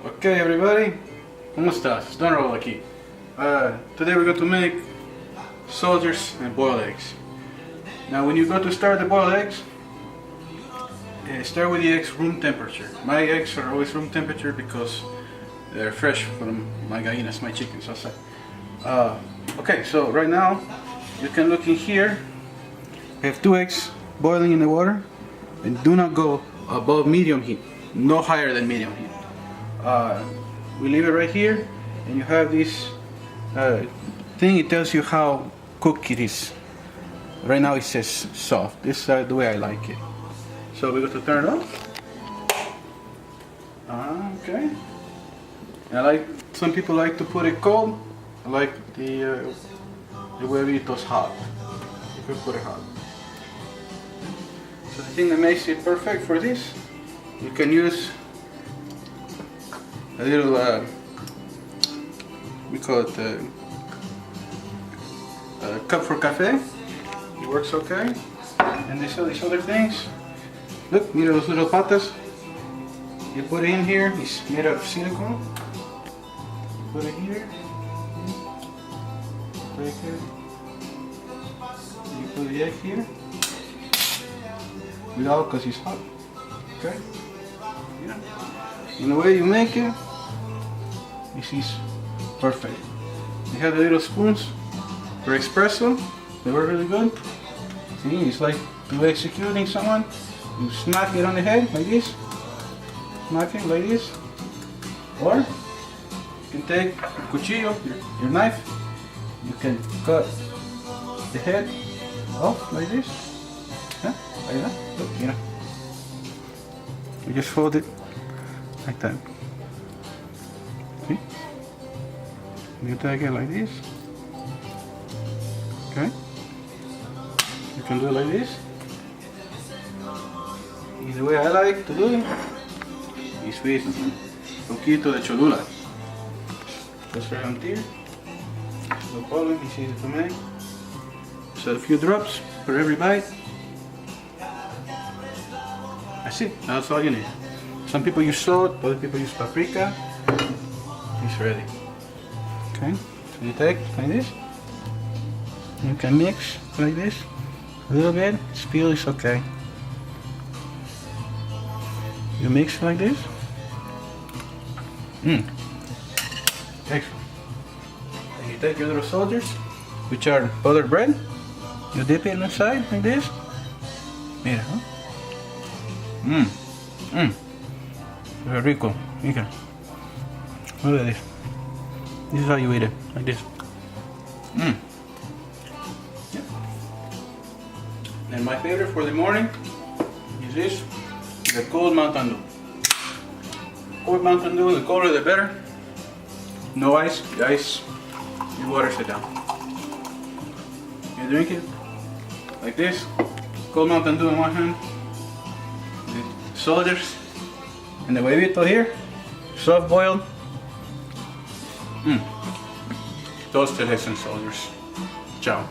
Okay everybody, ¿cómo estás? It's Don Raul aquí. Today we're going to make soldiers and boiled eggs. Now when you go to start the boiled eggs, start with the eggs room temperature. My eggs are always room temperature because they're fresh from my gallinas, my chickens outside. Okay, so right now you can look in here. I have 2 eggs boiling in the water, and do not go above medium heat, no higher than medium heat. We leave it right here, and you have this thing. It tells you how cooked it is. Right now it says soft. This is the way I like it. So we're going to turn it on. Okay. And some people like to put it cold. I like the huevitos hot. You can put it hot. So the thing that makes it perfect for this, you can use a little, we call it a cup for cafe. It works okay. And these other things, look, mira those little patas. You put it in here, it's made out of silicone. Put it here. Right here. You put the egg here. Without, because it's hot. Okay? Yeah. And the way you make it, this is perfect. You have the little spoons for espresso. They work really good. See, it's like to executing someone. You smack it on the head like this. Smack it like this. Or you can take a cuchillo, your knife. You can cut the head off like this. Yeah, like that. Look, you know. You just fold it like that. See? You take it like this. Okay? You can do it like this. And the way I like to do it is with un poquito de Cholula. Just around here. No problem, it's easy to make. So a few drops for every bite. That's it, that's all you need. Some people use salt, other people use paprika. It's ready. Okay, so you take like this. You can mix like this. A little bit, spill is okay. You mix like this. Excellent. And you take your little soldiers, which are buttered bread. You dip it inside like this. Mira, huh? Very rico. Mira. Look at this. This is how you eat it, like this. Yeah. And my favorite for the morning is this, the cold mt.Dew. Cold mt.Dew, the colder the better. No ice, the ice, you waters it down. You drink it like this, cold mt.Dew in one hand, the soldiers, and the huevito here, soft boiled. Toasted eggs and soldiers. Ciao.